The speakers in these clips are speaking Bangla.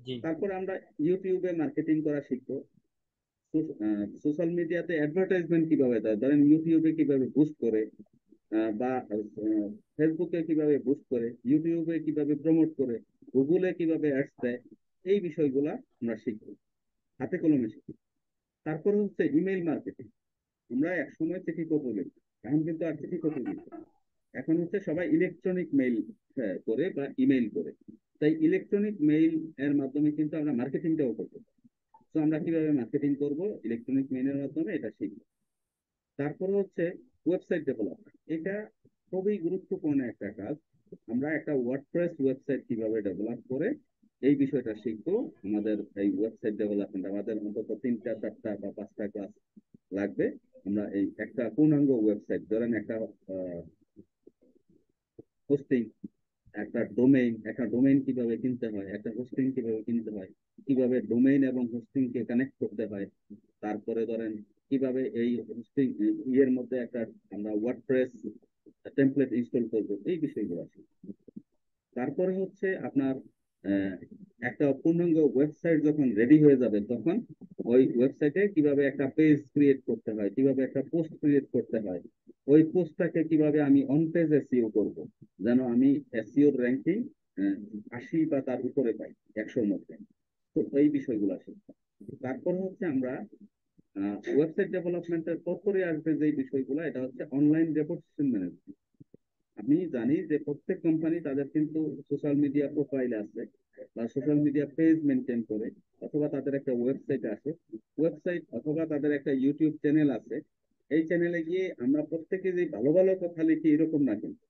জি। তারপর আমরা ইউটিউবে মার্কেটিং করা শিখবো। সোশ্যাল মিডিয়াতে অ্যাডভার্টাইজমেন্ট কিভাবে দেয়, ধরেন ইউটিউবে কিভাবে বুস্ট করে, বা ফেসবুকে কিভাবে বুস্ট করে, ইউটিউবে কিভাবে প্রমোট করে, গুগলে কিভাবে অ্যাডস দেয়, এই বিষয়গুলা আমরা শিখবো, হাতে কলমে শিখবো। তারপরে হচ্ছে ইমেইল মার্কেটিং। আমরা একসময় চিঠি পত্র লিখতাম, এখন কিন্তু আর চিঠি পত্র লিখতাম না। এখন হচ্ছে সবাই ইলেকট্রনিক মেইল করে বা ইমেইল করে। তাই ইলেকট্রনিক মেইল এর মাধ্যমে কিন্তু আমরা মার্কেটিংটাও করতে পারি। তো আমরা কিভাবে মার্কেটিং করব ইলেকট্রনিক মেইলের মাধ্যমে, এটা শিখবো। তারপরে হচ্ছে ওয়েবসাইট ডেভেলপমেন্ট। এটা খুবই গুরুত্বপূর্ণ একটা কাজ। আমরা একটা ওয়ার্ডপ্রেস ওয়েবসাইট কিভাবে ডেভেলপ করে এই বিষয়টা শিখবো। আমাদের এই ওয়েবসাইট ডেভেলপমেন্ট আমাদের অন্তত 3টা 4টা বা 5টা ক্লাস লাগবে। আমরা এই একটা পূর্ণাঙ্গ ওয়েবসাইট, ধরেন একটা হোস্টিং, একটা ডোমেইন কিভাবে কিনতে হয়, একটা হোস্টিং কিভাবে কিনতে হয়, কিভাবে ডোমেইন এবং হোস্টিং কে কানেক্ট করতে হয়, তারপরে ধরেন কিভাবে এই হোস্টিং ইয়ের মধ্যে একটা আমরা ওয়ার্ডপ্রেস টেমপ্লেট ইনস্টল করবো, এই বিষয়গুলো আছে। তারপরে হচ্ছে আপনার আহ, একটা পূর্ণাঙ্গ ওয়েবসাইট যখন রেডি হয়ে যাবে, তখন ওই ওয়েবসাইটে কিভাবে একটা পেজ ক্রিয়েট করতে হয়, কিভাবে একটা পোস্ট ক্রিয়েট করতে হয়, ওই পোস্টটাকে কিভাবে আমি অন পেজ এসইও করব, যেন আমি এসইও র্যাঙ্কিং 80 বা তার উপরে পাই, 100-র মধ্যে। তো এই বিষয়গুলো আছে। তারপর হচ্ছে আমরা ওয়েবসাইট ডেভেলপমেন্টের পরে আসবে যে বিষয়গুলো, এটা হচ্ছে অনলাইন রেপুটেশন ম্যানেজমেন্ট। আমি জানি যে প্রত্যেক কোম্পানি তাদের কিন্তু সোশ্যাল মিডিয়া প্রোফাইল আছে বা সোশ্যাল মিডিয়া পেজ মেনটেন করে, অথবা তাদের একটা ওয়েবসাইট আছে, ওয়েবসাইট অথবা তাদের একটা ইউটিউব চ্যানেল আছে। এই চ্যানেলে গিয়ে আমরা প্রত্যেকে যে ভালো ভালো কথা লিখি এরকম না, কিন্তু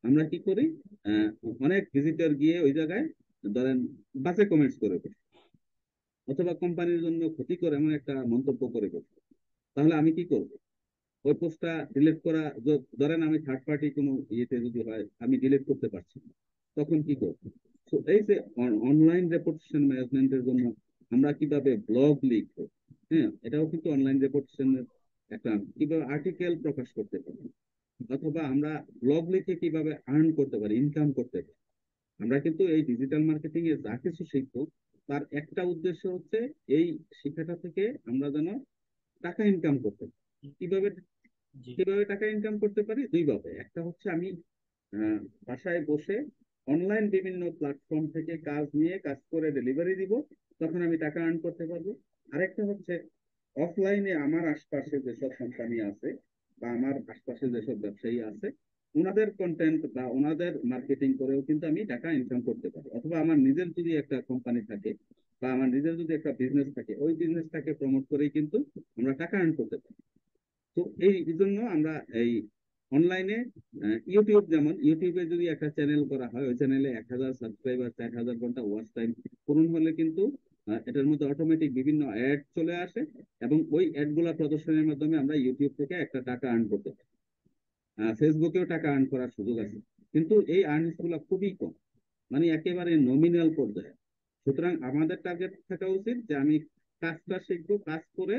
আমরা কি করি, আহ, অনেক ভিজিটর গিয়ে ওই জায়গায় ধরেন বাজে কমেন্টস করে বসে, অথবা কোম্পানির জন্য ক্ষতিকর এমন একটা মন্তব্য করে বসে। তাহলে আমি কি করব? ওই পোস্টটা ডিলিট করা, ধরেন আমি থার্ড পার্টি কোনো ইয়েতে যদি হয়, আমি ডিলিট করতে পারছি না, তখন কি করব? তো এই যে অনলাইন রেপুটেশন ম্যানেজমেন্টের জন্য আমরা কিভাবে ব্লগ লিখবো, হ্যাঁ, এটাও কিন্তু অনলাইন রেপুটেশনের একটা, কিভাবে আর্টিকেল প্রকাশ করতে পারি, অথবা আমরা ব্লগ লিখে কিভাবে আর্ন করতে পারি, ইনকাম করতে পারি। আমরা কিন্তু এই ডিজিটাল মার্কেটিং এ যা কিছু শিখবো, তার একটা উদ্দেশ্য হচ্ছে এই শিক্ষাটা থেকে আমরা যেন টাকা ইনকাম করতে পারি। কিভাবে জি। কিভাবে টাকা ইনকাম করতে পারি? দুইভাবে। একটা হচ্ছে আমি আহ, বাসায় বসে অনলাইন বিভিন্ন প্ল্যাটফর্ম থেকে কাজ নিয়ে কাজ করে ডেলিভারি দিব, তখন আমি টাকা আর্ন করতে পারবো। আরেকটা হচ্ছে অফলাইনে আমার আশপাশে যেসব কোম্পানি আছে বা আমার আশপাশে যেসব ব্যবসায়ী আছে, ওনাদের কন্টেন্ট বা ওনাদের মার্কেটিং করেও কিন্তু আমি টাকা ইনকাম করতে পারি। অথবা আমার নিজের যদি একটা কোম্পানি থাকে বা আমার নিজের যদি একটা বিজনেস থাকে, ওই বিজনেসটাকে প্রমোট করেই কিন্তু আমরা টাকা আর্ন করতে পারি। তো এই জন্য আমরা এই অনলাইনে ইউটিউব, যেমন ইউটিউবে যদি একটা চ্যানেল করা হয়, ওই চ্যানেলে 1,000 সাবস্ক্রাইবার, 4,000 ঘন্টা ওয়াচ টাইম পূরণ হলে কিন্তু এটার মধ্যে অটোমেটিক বিভিন্ন অ্যাড চলে আসে, এবং ওই অ্যাড গুলা প্রদর্শনের মাধ্যমে আমরা ইউটিউব থেকে একটা টাকা আর্ন করতে পারি। ফেসবুকেও টাকা আর্ন করার সুযোগ আছে, কিন্তু এই আর্নিংস গুলা খুবই কম, মানে একেবারে নমিনাল পর্যায়ে। সুতরাং আমাদের টার্গেট থাকা উচিত যে আমি কাজটা শিখবো, কাজ করে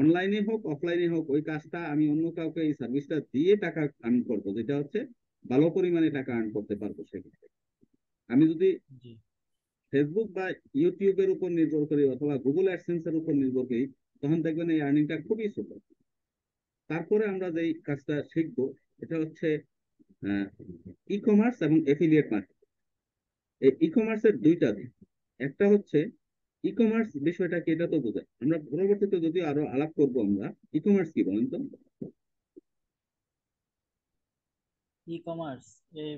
অনলাইনে হোক অফলাইনে হোক ওই কাজটা আমি অন্য কাউকে এই সার্ভিসটা দিয়ে টাকা আর্ন করবো, যেটা হচ্ছে ভালো পরিমাণে টাকা আর্ন করতে পারবো। সেক্ষেত্রে আমি যদি জি। ফেসবুক বা ইউটিউবের উপর নির্ভর করি অথবা গুগল অ্যাডসেন্স এর উপর নির্ভর করি, তখন দেখবেন এই আর্নিংটা খুবই ছোট। তারপরে আমরা যেই কাজটা শিখবো, এটা হচ্ছে ই কমার্স এবং এফিলিয়েট মার্কেটিং। এই ই কমার্সের দুইটা দিক। একটা হচ্ছে ই কমার্স বিষয়টা কি, এটা তো বোঝায়, আমরা পরবর্তীতে যদি আরো আলাপ করবো আমরা। ই কমার্স কি বলেন তো? ই কমার্স,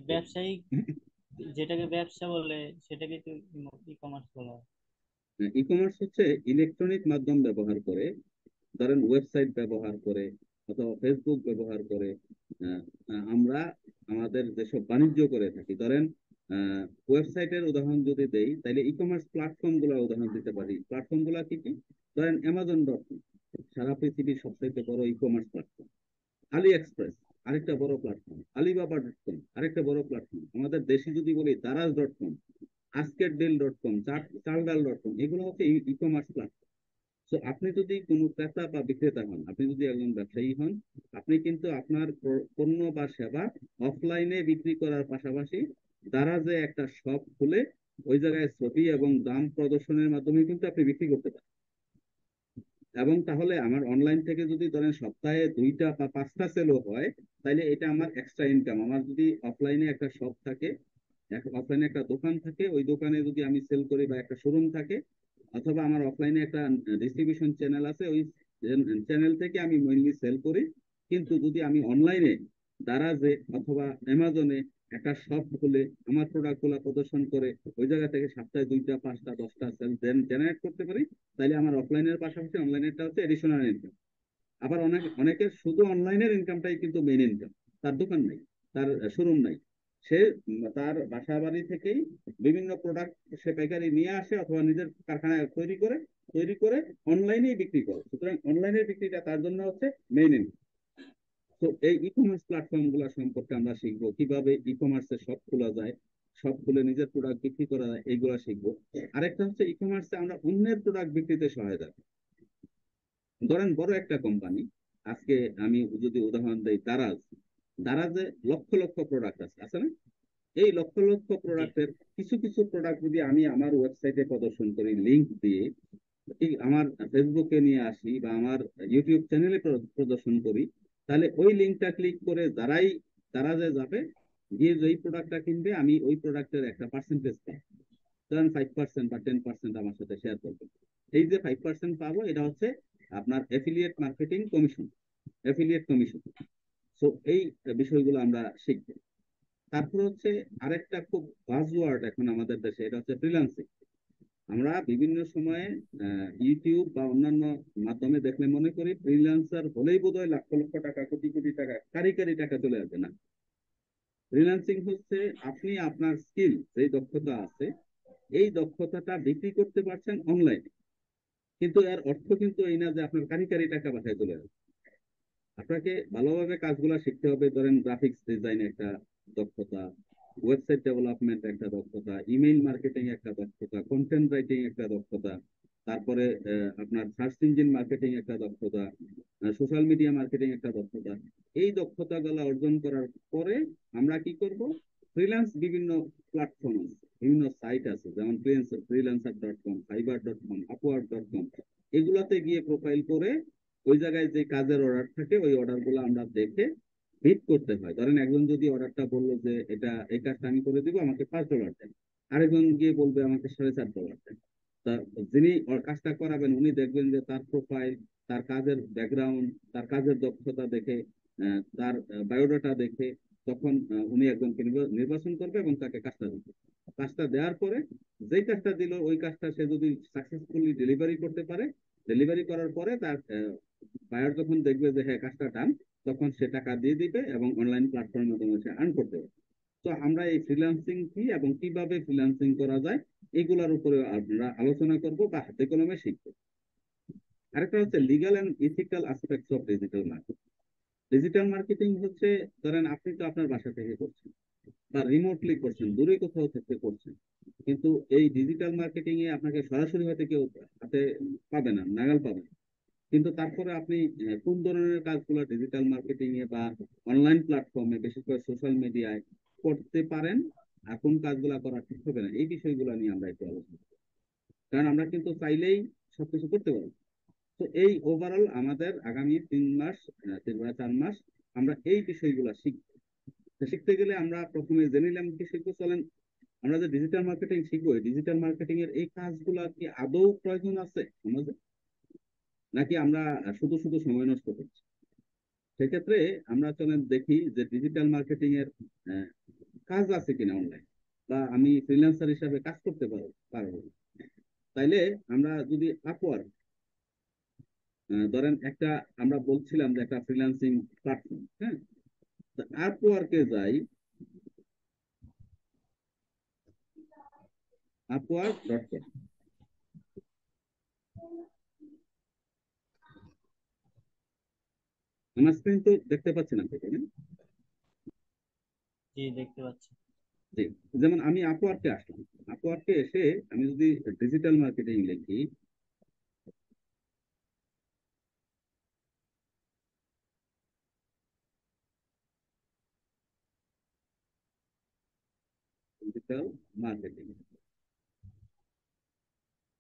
ব্যবসায়িক, যেটাকে ব্যবসা বলে সেটাকে তো ই কমার্স বলা হয়। ই কমার্স হচ্ছে ইলেকট্রনিক মাধ্যম ব্যবহার করে, ধরেন ওয়েবসাইট ব্যবহার করে অথবা ফেসবুক ব্যবহার করে আহ, আমরা আমাদের যেসব বাণিজ্য করে থাকি, ধরেন ওয়েবসাইটের উদাহরণ যদি দেই, তাহলে ই কমার্স প্ল্যাটফর্ম গুলা উদাহরণ দিতে পারি। প্ল্যাটফর্ম গুলা কি কি? ধরেন অ্যামাজন.কম, সারা পৃথিবীর সবথেকে বড় ই কমার্স প্ল্যাটফর্ম। আলি এক্সপ্রেস আরেকটা বড় প্ল্যাটফর্ম, আলিবাবা.কম আরেকটা বড় প্ল্যাটফর্ম, আমাদের দেশে যদি বলি দারাজ.কম, আজকেরডিল.কম, চালডাল.কম, এগুলো হচ্ছে ই কমার্স প্ল্যাটফর্ম। তো আপনি যদি কোনো ক্রেতা বা বিক্রেতা হন, আপনি যদি একজন ব্যবসায়ী হন, আপনি কিন্তু আপনার পণ্য বা সেবা অফলাইনে বিক্রি করার পাশাপাশি দারাজে একটা শপ খুলে ওই জায়গায় ছবি এবং দাম প্রদর্শনের মাধ্যমে কিন্তু আপনি বিক্রি করতে পারেন। এবং তাহলে আমার অনলাইন থেকে যদি ধরেন সপ্তাহে 2টা বা 5টা সেলও হয়, তাহলে এটা আমার এক্সট্রা ইনকাম। আমার যদি অফলাইনে একটা শপ থাকে, অফলাইনে একটা দোকান থাকে, ওই দোকানে যদি আমি সেল করি বা একটা শোরুম থাকে, অথবা আমার অফলাইনে একটা ডিস্ট্রিবিউশন চ্যানেল আছে, ওই চ্যানেল থেকে আমি মেইনলি সেল করি। কিন্তু যদি আমি অনলাইনে দারাজে অথবা অ্যামাজনে একটা শপ খুলে আমার প্রোডাক্ট গুলা প্রদর্শন করে ওই জায়গা থেকে সপ্তাহে 2টা 5টা 10টা সেল জেনারেট করতে পারি, তাহলে আমার অফলাইনের পাশাপাশি অনলাইনেরটা হচ্ছে এডিশনাল ইনকাম। আবার অনেকের শুধু অনলাইনের ইনকামটাই কিন্তু মেইন ইনকাম, তার দোকান নাই, তার শোরুম নাই, সে তার বাসা বাড়ি থেকেই বিভিন্ন প্রোডাক্ট সে পাইকারি নিয়ে আসে অথবা নিজের কারখানায় তৈরি করে অনলাইনেই বিক্রি করে। সুতরাং অনলাইনের বিক্রিটা তার জন্য হচ্ছে মেইন ইনকাম। তো এই ই কমার্স প্ল্যাটফর্ম গুলা সম্পর্কে আমরা শিখবো, কিভাবে ই কমার্সে শপ খোলা যায়, শপ খুলে নিজের প্রোডাক্ট বিক্রি করা যায়, এইগুলা শিখবো। আরেকটা হচ্ছে ই কমার্সে আমরা অন্যের প্রোডাক্ট বিক্রিতে সহায়তা। ধরেন বড় একটা কোম্পানি, আজকে আমি যদি উদাহরণ দেই, দারাজে লক্ষ লক্ষ প্রোডাক্ট আছে না? এই লক্ষ লক্ষ জি। প্রোডাক্টের কিছু কিছু প্রোডাক্ট যদি আমি আমার ওয়েবসাইটে প্রদর্শন করি লিংক দিয়ে, ঠিক আমার ফেসবুকে নিয়ে আসি বা আমার ইউটিউব চ্যানেলে প্রদর্শন করি, তাহলে ওই লিঙ্কটা ক্লিক করে দারাজে যাবে, গিয়ে যেই প্রোডাক্টটা কিনবে আমি ওই প্রোডাক্টের একটা পার্সেন্টেজ পাই। ধরেন 5% বা 10% আমার সাথে শেয়ার করবেন। এই যে 5% পাবো, এটা হচ্ছে আপনার affiliate marketing commission, affiliate commission. So এই বিষয়গুলো আমরা শিখবো। তারপর হচ্ছে আরেকটা খুব বাজওয়ার্ড এখন আমাদের দেশে, এটা হচ্ছে ফ্রিল্যান্সিং। আমরা বিভিন্ন সময়ে ইউটিউব বা অন্যান্য মাধ্যমে দেখলে মনে করি ফ্রিল্যান্সার হলেই বোধহয় লক্ষ লক্ষ টাকা, কোটি কোটি টাকা, কারি কারি টাকা চলে আসবে না। ফ্রিল্যান্সিং হচ্ছে আপনি আপনার স্কিল, যেই দক্ষতা আছে, এই দক্ষতাটা বিক্রি করতে পারছেন অনলাইনে। কিন্তু এর অর্থ কিন্তু এই না যে আপনার কারি কারি টাকা বাসায় চলে আসবে। আপনাকে ভালোভাবে কাজগুলো শিখতে হবে। ধরেন গ্রাফিক্স ডিজাইন একটা দক্ষতা, ওয়েবসাইট ডেভেলপমেন্ট একটা দক্ষতা, ইমেইল মার্কেটিং একটা দক্ষতা, কন্টেন্ট রাইটিং একটা দক্ষতা, তারপরে আপনার সার্চ ইঞ্জিন মার্কেটিং একটা দক্ষতা, সোশ্যাল মিডিয়া মার্কেটিং একটা দক্ষতা। এই দক্ষতাগুলো অর্জন করার পরে আমরা কি করব? ফ্রিল্যান্স বিভিন্ন প্ল্যাটফর্ম আছে, বিভিন্ন সাইট আছে, যেমন freelancer.com, fiverr.com, upwork.com, এগুলাতে গিয়ে প্রোফাইল করে ওই জায়গায় যে কাজের অর্ডার থাকে ওই অর্ডার গুলো আমরা দেখে হিট করতে হয়। ধরেন একজন যদি অর্ডারটা বললো যে এটা এই কাজটা আমি করে দিব, আমাকে $5 দেন, আরেকজন গিয়ে বলবে আমাকে $4.5 দেন। তা যিনি কাজটা করাবেন উনি দেখবেন যে তার প্রোফাইল, তার কাজের ব্যাকগ্রাউন্ড, তার কাজের দক্ষতা দেখে, তার বায়োডাটা দেখে, তখন উনি একজনকে নির্বাচন করবে এবং তাকে কাজটা দিবে। কাজটা দেওয়ার পরে যেই কাজটা দিল ওই কাজটা সে যদি সাকসেসফুলি ডেলিভারি করতে পারে, ডেলিভারি করার পরে তার বায়ার যখন দেখবে যে হ্যাঁ কাজটা ডান, তখন সে টাকা দিয়ে দিবে এবং অনলাইন প্ল্যাটফর্মের মাধ্যমে সে আর্ন করতে পারবে। তো আমরা এই ফ্রিল্যান্সিং কি এবং কিভাবে ফ্রিল্যান্সিং করা যায়, এগুলোর উপরে আমরা আলোচনা করব বা হাতে কলমে শিখবো। আরেকটা হচ্ছে G. Legal and ethical aspects of digital marketing. Digital marketing হচ্ছে, ধরেন আপনি তো আপনার বাসা থেকে করছেন বা রিমোটলি করছেন, দূরে কোথাও থেকে করছেন, কিন্তু এই ডিজিটাল মার্কেটিং এ আপনাকে সরাসরি হয়তো কেউ হাতে পাবে না, নাগাল পাবে না। কিন্তু তারপরে আপনি কোন ধরনের কাজগুলো ডিজিটাল মার্কেটিং এ বা অনলাইন প্ল্যাটফর্মে, বিশেষ করে সোশ্যাল মিডিয়ায় করতে পারেন, আর কোন কাজগুলো করা ঠিক হবে না, এই বিষয়গুলো নিয়ে আমরা একটু আলোচনা করি। কারণ আমরা কিন্তু চাইলেই সবকিছু করতে পারবো। তো এই ওভারঅল আমাদের আগামী 3 মাস, 3 বা 4 মাস আমরা এই বিষয়গুলো শিখবো। তো শিখতে গেলে আমরা প্রথমে জেনে নিলাম কি শিখবো, চলেন আমরা যে ডিজিটাল মার্কেটিং শিখবো, ডিজিটাল মার্কেটিং এর এই কাজগুলো কি আদৌ প্রয়োজন আছে আমাদের, নাকি আমরা শুধু শুধু সময় নষ্ট করছি। সেক্ষেত্রে আমরা চলেন দেখি যে ডিজিটাল মার্কেটিং এর আহ, কাজ আছে কিনা অনলাইন, বা আমি ফ্রিল্যান্সার হিসাবে কাজ করতে পারবো। তাইলে আমরা যদি আপওয়ার্ক, ধরেন একটা, আমরা বলছিলাম যে একটা ফ্রিল্যান্সিং প্ল্যাটফর্ম, হ্যাঁ, আপওয়ার্কে যাই, আপওয়ার্ক.com। আমার স্ক্রিন তো দেখতে পাচ্ছেন আপনি, তাই না? জি, দেখতে পাচ্ছি। জি। যেমন আমি আপওয়ার্কে আসলাম, আপওয়ার্কে এসে আমি যদি ডিজিটাল মার্কেটিং লিখি, ডিজিটাল মার্কেটিং,